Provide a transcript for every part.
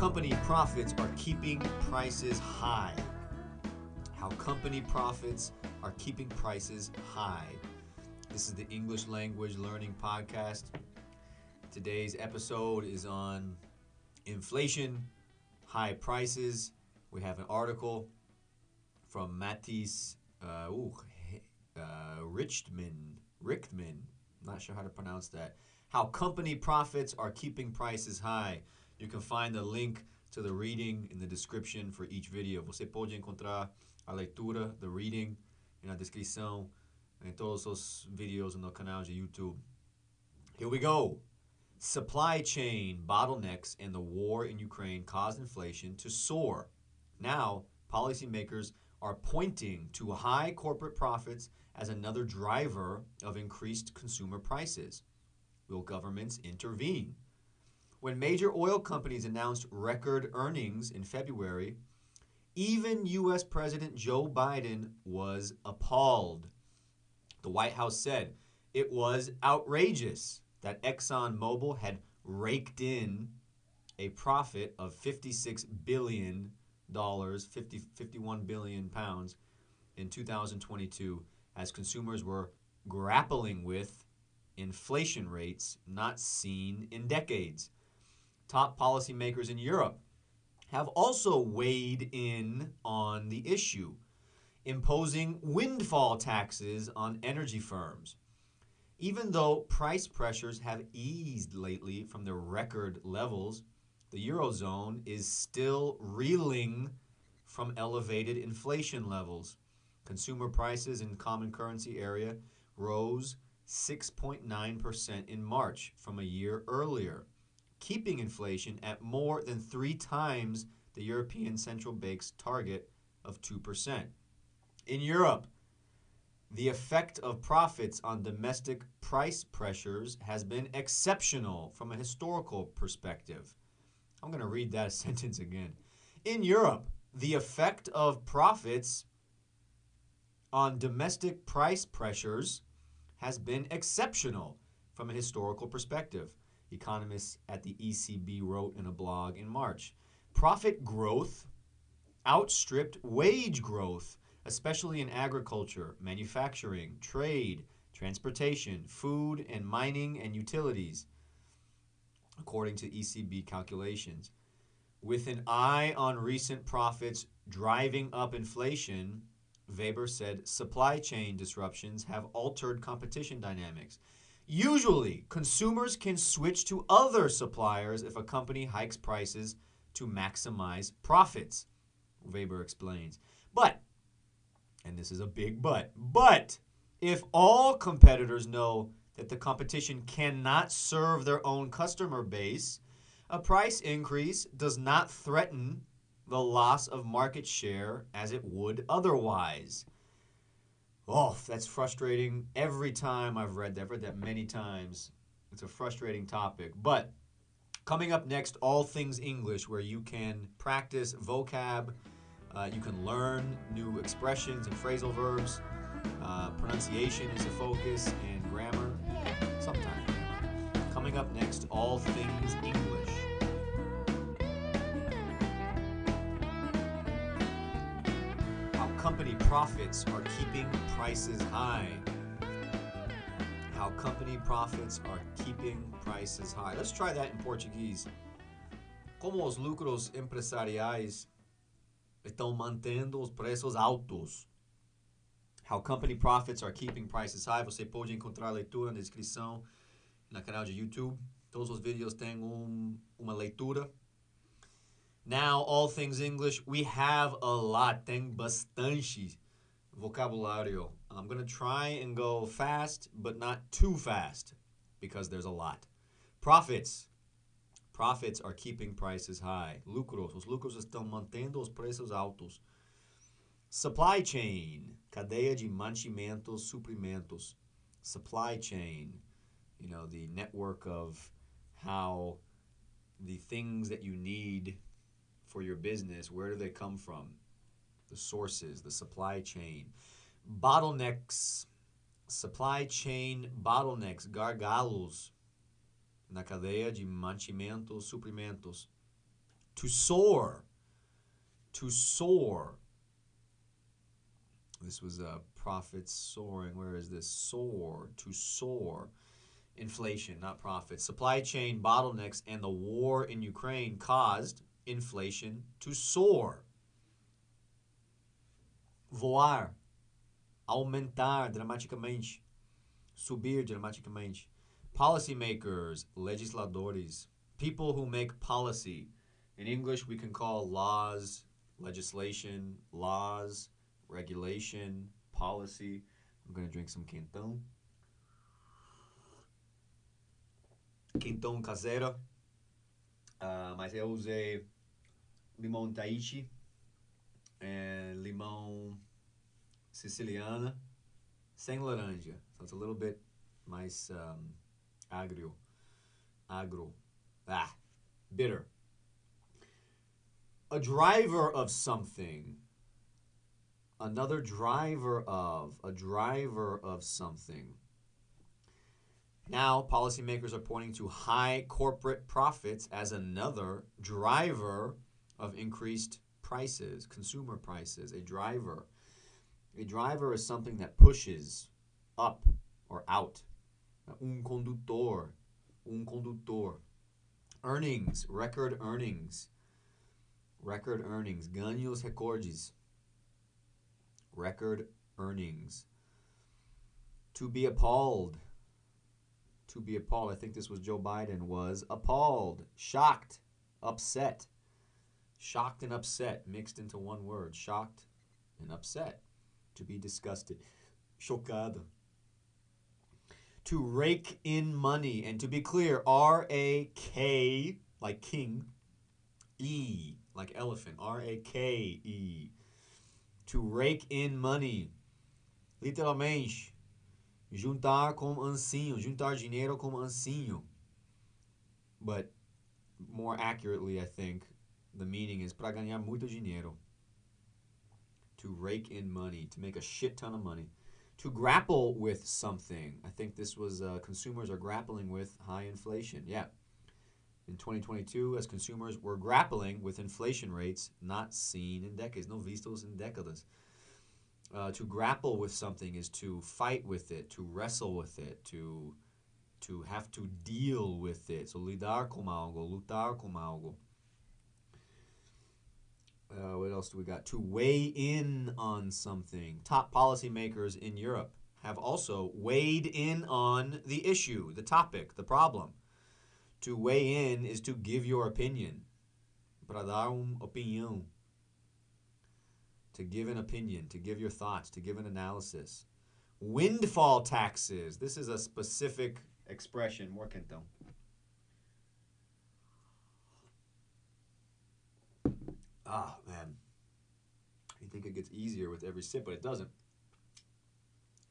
company profits are keeping prices high. How company profits are keeping prices high. This is the English Language Learning Podcast. Today's episode is on inflation, high prices. We have an article from Mathis Richtmann. Not sure how to pronounce that. How company profits are keeping prices high. You can find the link to the reading in the description for each video. Você pode encontrar a leitura, the reading, na descrição em todos os vídeos no canal de YouTube. Here we go. Supply chain bottlenecks and the war in Ukraine caused inflation to soar. Now, policymakers are pointing to high corporate profits as another driver of increased consumer prices. Will governments intervene? When major oil companies announced record earnings in February, even U.S. President Joe Biden was appalled. The White House said it was outrageous that ExxonMobil had raked in a profit of $56 billion, 51 billion pounds in 2022 as consumers were grappling with inflation rates not seen in decades. Top policymakers in Europe have also weighed in on the issue, imposing windfall taxes on energy firms. Even though price pressures have eased lately from their record levels, the Eurozone is still reeling from elevated inflation levels. Consumer prices in common currency area rose 6.9% in March from a year earlier, keeping inflation at more than 3 times the European Central Bank's target of 2%. In Europe, the effect of profits on domestic price pressures has been exceptional from a historical perspective. I'm going to read that sentence again. In Europe, the effect of profits on domestic price pressures has been exceptional from a historical perspective, economists at the ECB wrote in a blog in March. Profit growth outstripped wage growth, especially in agriculture, manufacturing, trade, transportation, food, and mining and utilities, according to ECB calculations. With an eye on recent profits driving up inflation, Weber said supply chain disruptions have altered competition dynamics. Usually, consumers can switch to other suppliers if a company hikes prices to maximize profits, Weber explains. But, and this is a big but if all competitors know that the competition cannot serve their own customer base, a price increase does not threaten the loss of market share as it would otherwise. Oh, that's frustrating every time I've read that. I've read that many times. It's a frustrating topic. But coming up next, all things English, where you can practice vocab, you can learn new expressions and phrasal verbs. Pronunciation is a focus, and grammar, sometimes grammar. Coming up next, all things English. Company profits are keeping prices high. How company profits are keeping prices high. Let's try that in Portuguese. Como os lucros empresariais estão mantendo os preços altos. How company profits are keeping prices high. Você pode encontrar a leitura na descrição no canal de YouTube. Todos os vídeos têm uma leitura. Now, all things English, we have a lot, tem bastante vocabulário. I'm going to try and go fast, but not too fast, because there's a lot. Profits. Profits are keeping prices high. Lucros. Os lucros estão mantendo os preços altos. Supply chain. Cadeia de mantimentos, suprimentos. Supply chain. You know, the network of how the things that you need for your business, where do they come from? The sources, the supply chain. Bottlenecks, supply chain bottlenecks, gargalos na cadeia de mantimentos, suprimentos. To soar. To soar. This was profits soaring. Where is this? Soar. To soar. Inflation, not profits. Supply chain bottlenecks and the war in Ukraine caused inflation to soar. Voar. Aumentar dramaticamente. Subir dramaticamente. Policymakers, legisladores. People who make policy. In English, we can call laws, legislation, laws, regulation, policy. I'm going to drink some quentão. Quentão caseira. Mas eu usei limão Tahiti, limão siciliana, sem laranja. So it's a little bit mais agro. Bitter. A driver of something. Another driver of. A driver of something. Now, policymakers are pointing to high corporate profits as another driver of increased prices, consumer prices, a driver. A driver is something that pushes up or out. Condutor. Earnings, record earnings. Record earnings. Ganhos recordes. Record earnings. To be appalled. To be appalled. I think this was Joe Biden, was appalled, shocked, upset. Shocked and upset mixed into one word. Shocked and upset. To be disgusted. Chocado. To rake in money. And to be clear, R-A-K, like king, E, like elephant, R-A-K-E. To rake in money. Literalmente. Juntar com ancinho. Juntar dinheiro com ancinho. But more accurately, I think, the meaning is para ganhar muito dinheiro. To rake in money. To make a shit ton of money. To grapple with something. I think this was consumers are grappling with high inflation. Yeah. In 2022, as consumers were grappling with inflation rates not seen in decades. No vistos in décadas. To grapple with something is to fight with it, to wrestle with it, to have to deal with it. So lidar com algo, lutar com algo. What else do we got? To weigh in on something. Top policymakers in Europe have also weighed in on the issue, the topic, the problem. To weigh in is to give your opinion. Para dar opinião. To give an opinion, to give your thoughts, to give an analysis. Windfall taxes. This is a specific expression. More quentão. Ah, man. You think it gets easier with every sip, but it doesn't.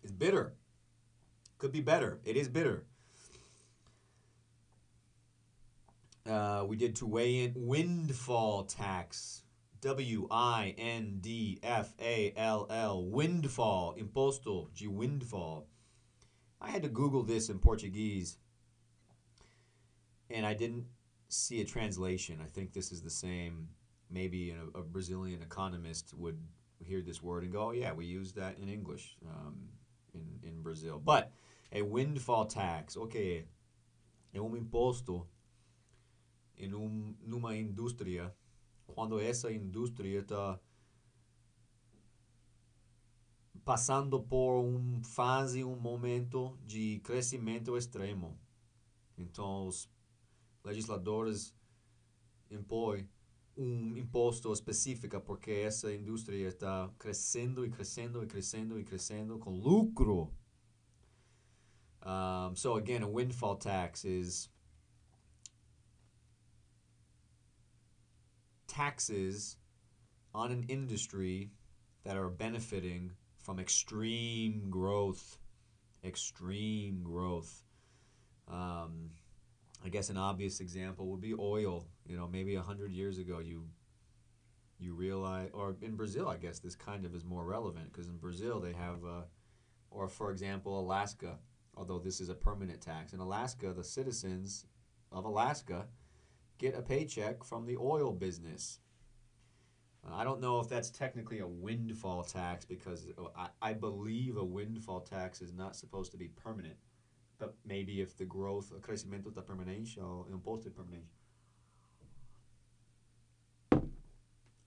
It's bitter. Could be better. It is bitter. We did to weigh in windfall tax. W-I-N-D-F-A-L-L. Windfall. Imposto de windfall. I had to Google this in Portuguese, and I didn't see a translation. I think this is the same. Maybe a Brazilian economist would hear this word and go, oh, yeah, we use that in English in Brazil. But a windfall tax, okay, é imposto numa indústria quando essa indústria está passando por fase, momento de crescimento extremo. Então, os legisladores impõem imposto específico porque essa indústria está crescendo e crescendo e crescendo e crescendo com lucro. So again, a windfall tax is taxes on an industry that are benefiting from extreme growth. Extreme growth. I guess an obvious example would be oil. You know, maybe 100 years ago you realize, or in Brazil, I guess this kind of is more relevant because in Brazil they have, or for example, Alaska, although this is a permanent tax. In Alaska, the citizens of Alaska get a paycheck from the oil business. I don't know if that's technically a windfall tax because I believe a windfall tax is not supposed to be permanent. But maybe if the growth, o crescimento está permanente, o imposto é permanente.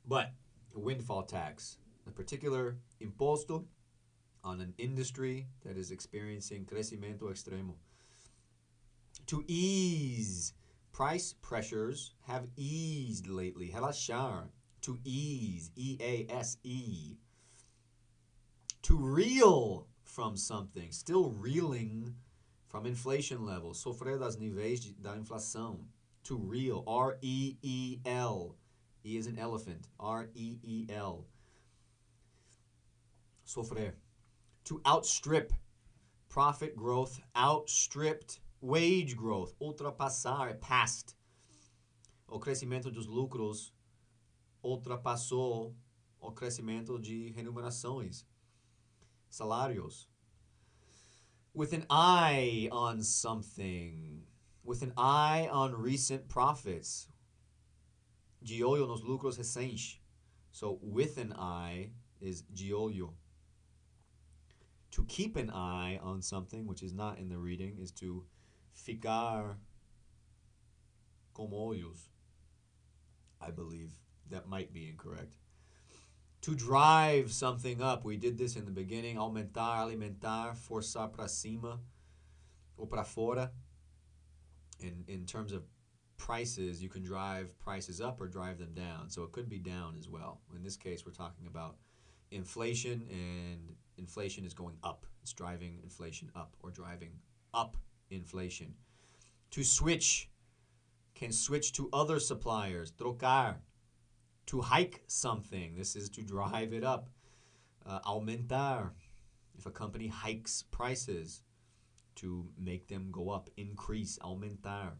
But a windfall tax, a particular imposto on an industry that is experiencing crescimento extremo. To ease, price pressures have eased lately. Relaxar, to ease, E-A-S-E. To reel from something, still reeling from inflation levels. Sofrer das níveis da inflação. To reel, R-E-E-L. E is an elephant, R-E-E-L. Sofrer. To outstrip, profit growth outstripped wage growth. Ultrapassar, passed. O crescimento dos lucros ultrapassou o crescimento de remunerações, salários. With an eye on something, with an eye on recent profits. De olho nos lucros recentes. So with an eye is de olho. To keep an eye on something, which is not in the reading, is to ficar com olhos. I believe that might be incorrect. To drive something up. We did this in the beginning. Aumentar, alimentar, forçar para cima ou para fora. In terms of prices, you can drive prices up or drive them down. So it could be down as well. In this case, we're talking about inflation, and inflation is going up. It's driving inflation up or driving up inflation. To switch, can switch to other suppliers. Trocar. To hike something. This is to drive it up. Aumentar. If a company hikes prices, to make them go up. Increase. Aumentar.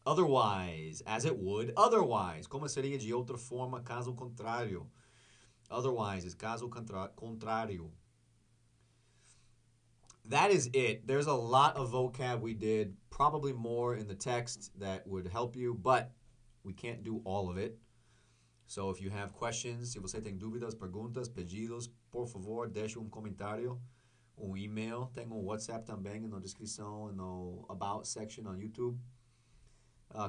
Otherwise, as it would otherwise. Como seria de outra forma, caso contrário. Otherwise is caso contrário. That is it. There's a lot of vocab we did, probably more in the text that would help you, but we can't do all of it. So if you have questions, se você tem dúvidas, perguntas, pedidos, por favor, deixe comentário, e-mail. Tem WhatsApp também na descrição, no About section on YouTube.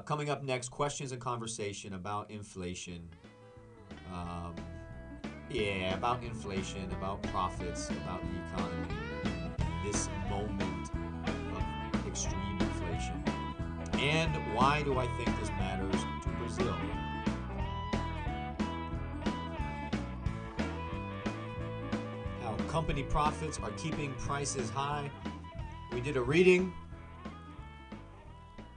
Coming up next, questions and conversation about inflation. About inflation, about profits, about the economy. This moment of extreme inflation. And why do I think this matters to Brazil? How company profits are keeping prices high. We did a reading.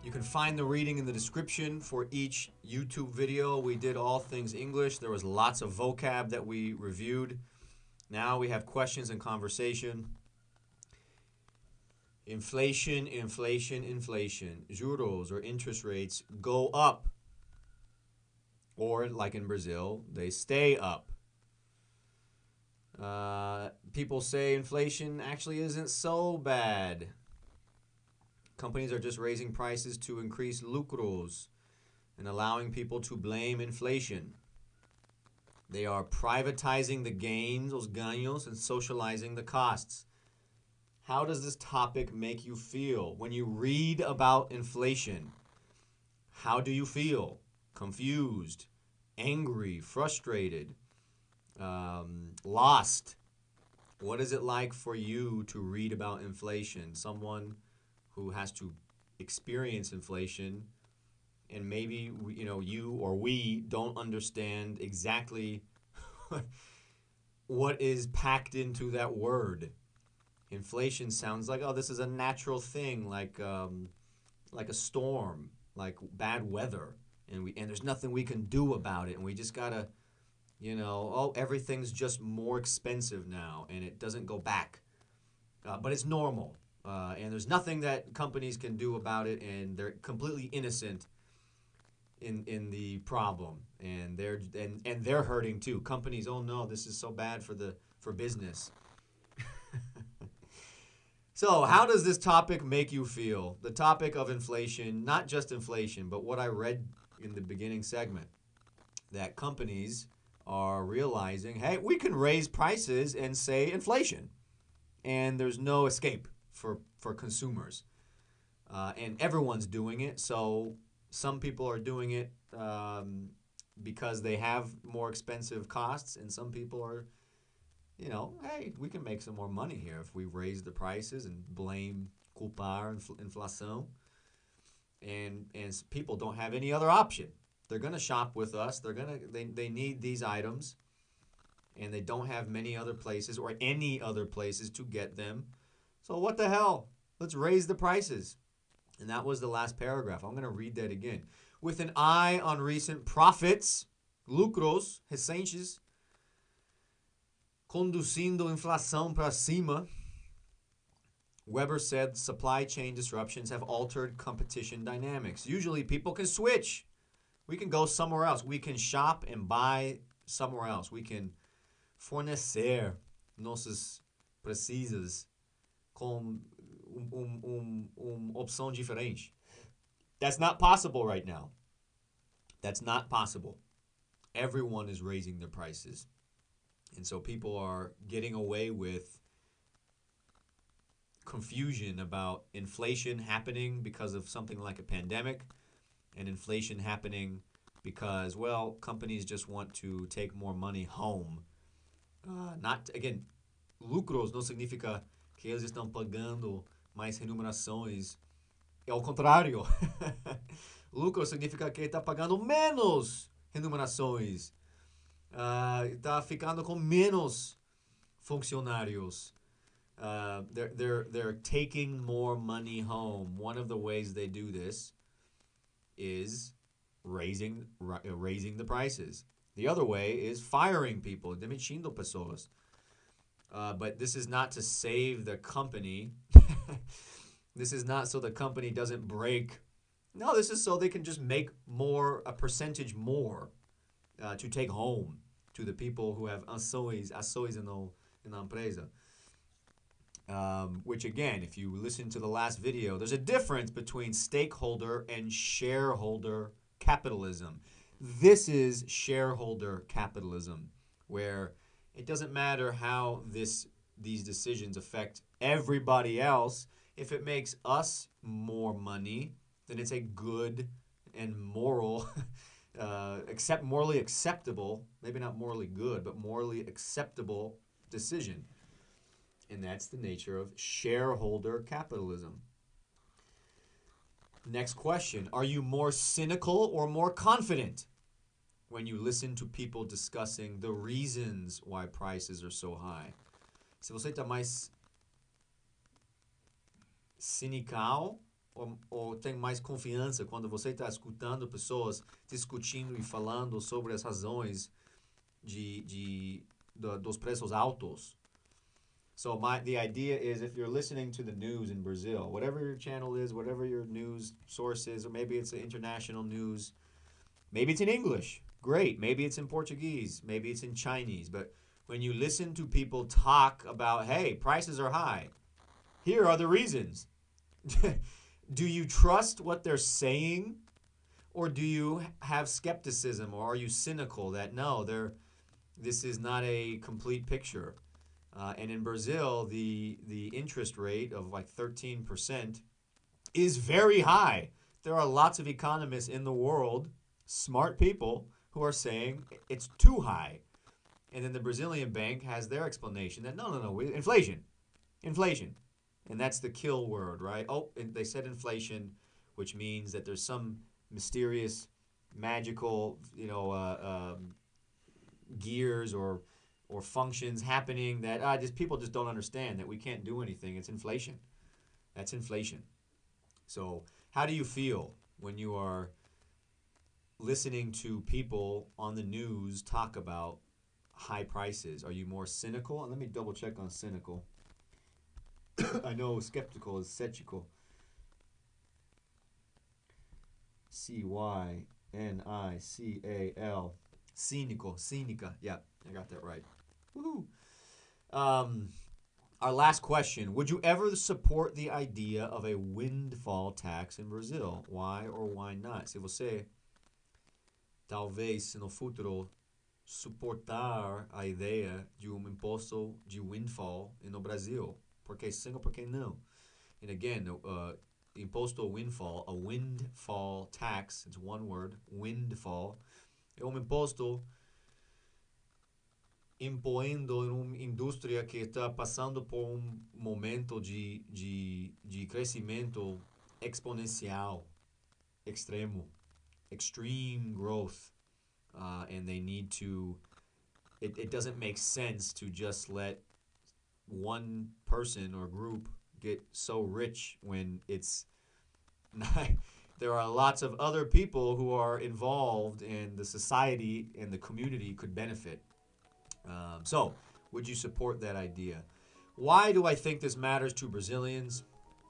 You can find the reading in the description for each YouTube video. We did all things English. There was lots of vocab that we reviewed. Now we have questions and conversation. Inflation, inflation, inflation. Juros, or interest rates, go up. Or, like in Brazil, they stay up. People say inflation actually isn't so bad. Companies are just raising prices to increase lucros and allowing people to blame inflation. They are privatizing the gains, os ganhos, and socializing the costs. How does this topic make you feel? When you read about inflation, how do you feel? Confused, angry, frustrated, lost? What is it like for you to read about inflation? Someone who has to experience inflation, and maybe you or we don't understand exactly what is packed into that word. Inflation sounds like, oh, this is a natural thing, like a storm, like bad weather, and there's nothing we can do about it, and we just gotta, everything's just more expensive now, and it doesn't go back, but it's normal. And there's nothing that companies can do about it, and they're completely innocent in the problem, and they're hurting too. Companies, oh no, this is so bad for business. So how does this topic make you feel? The topic of inflation, not just inflation, but what I read in the beginning segment, that companies are realizing, hey, we can raise prices and say inflation, and there's no escape for consumers. And everyone's doing it, so some people are doing it because they have more expensive costs, and some people are, hey, we can make some more money here if we raise the prices and blame culpar inflação. And people don't have any other option. They're going to shop with us. They need these items, and they don't have many other places or any other places to get them. So what the hell? Let's raise the prices. And that was the last paragraph. I'm going to read that again. With an eye on recent profits, lucros recentes, conduzindo inflação para cima, Weber said supply chain disruptions have altered competition dynamics. Usually people can switch. We can go somewhere else. We can shop and buy somewhere else. We can fornecer nossas precisas com opção diferente. That's not possible right now. That's not possible. Everyone is raising their prices. And so people are getting away with confusion about inflation happening because of something like a pandemic, and inflation happening because, well, companies just want to take more money home. Again, lucros não significa que eles estão pagando mais remunerações. É ao contrário. Lucro significa que está pagando menos remunerações. Está ficando com menos funcionários. They're taking more money home. One of the ways they do this is raising the prices. The other way is firing people, demitindo pessoas. But this is not to save the company. This is not so the company doesn't break. No, this is so they can just make a percentage more to take home to the people who have ações na empresa. Which again, if you listen to the last video, there's a difference between stakeholder and shareholder capitalism. This is shareholder capitalism, where it doesn't matter how these decisions affect everybody else. If it makes us more money, then it's a good and moral, morally acceptable, maybe not morally good, but morally acceptable decision. And that's the nature of shareholder capitalism. Next question. Are you more cynical or more confident when you listen to people discussing the reasons why prices are so high? Se você está mais cynical ou tem mais confiança quando você está escutando pessoas discutindo e falando sobre as razões dos preços altos? So the idea is, if you're listening to the news in Brazil, whatever your channel is, whatever your news source is, or maybe it's international news, maybe it's in English, great. Maybe it's in Portuguese, maybe it's in Chinese. But when you listen to people talk about, hey, prices are high, here are the reasons. Do you trust what they're saying, or do you have skepticism, or are you cynical that no, this is not a complete picture? And in Brazil, the interest rate of like 13% is very high. There are lots of economists in the world, smart people, who are saying it's too high. And then the Brazilian bank has their explanation that no, inflation. And that's the kill word, right? Oh, they said inflation, which means that there's some mysterious, magical, gears or functions happening that people just don't understand, that we can't do anything. It's inflation. That's inflation. So how do you feel when you are listening to people on the news talk about high prices? Are you more cynical? And let me double check on cynical. I know skeptical is cetical. Cynical. Cynica. Yeah, I got that right. Woohoo. Our last question. Would you ever support the idea of a windfall tax in Brazil? Why or why not? Se você talvez no futuro suportar a ideia de imposto de windfall no Brasil. Porque sim ou porque não? And again, imposto windfall, a windfall tax, it's one word, windfall, é imposto impondo em uma indústria que está passando por momento de crescimento exponencial, extremo, extreme growth, and they need to, it doesn't make sense to just let one person or group get so rich when it's not, there are lots of other people who are involved and the society and the community could benefit. So, would you support that idea? Why do I think this matters to Brazilians?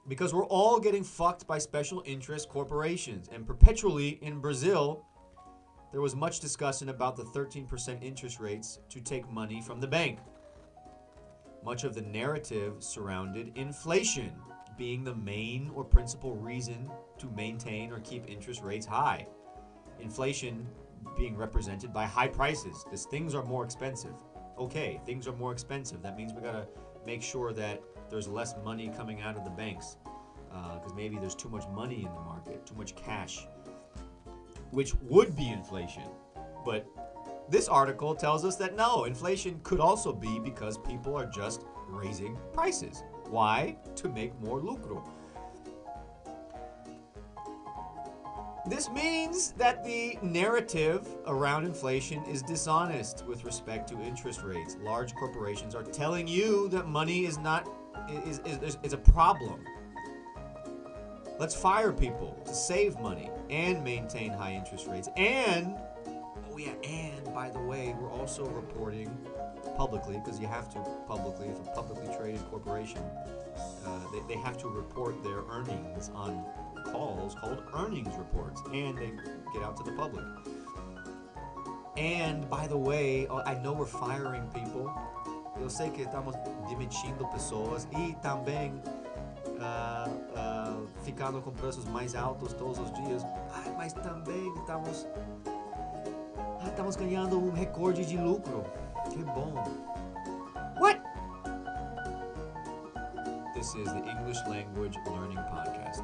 Because we're all getting fucked by special interest corporations. And perpetually in Brazil, there was much discussion about the 13% interest rates to take money from the bank. Much of the narrative surrounded inflation being the main or principal reason to maintain or keep interest rates high. Inflation being represented by high prices. Things are more expensive. Okay, things are more expensive. That means we gotta make sure that there's less money coming out of the banks because maybe there's too much money in the market, too much cash, which would be inflation. But this article tells us that no, inflation could also be because people are just raising prices. Why? To make more lucro. This means that the narrative around inflation is dishonest with respect to interest rates. Large corporations are telling you that money is a problem. Let's fire people to save money and maintain high interest rates. And, and by the way, we're also reporting publicly, because you have to publicly, if a publicly traded corporation, they have to report their earnings on calls called earnings reports, and they get out to the public. And by the way, I know we're firing people. Eu sei que estamos demitindo pessoas e também ficando com preços mais altos todos os dias. Mas também estamos ganhando recorde de lucro. Que bom. What? This is the English Language Learning Podcast.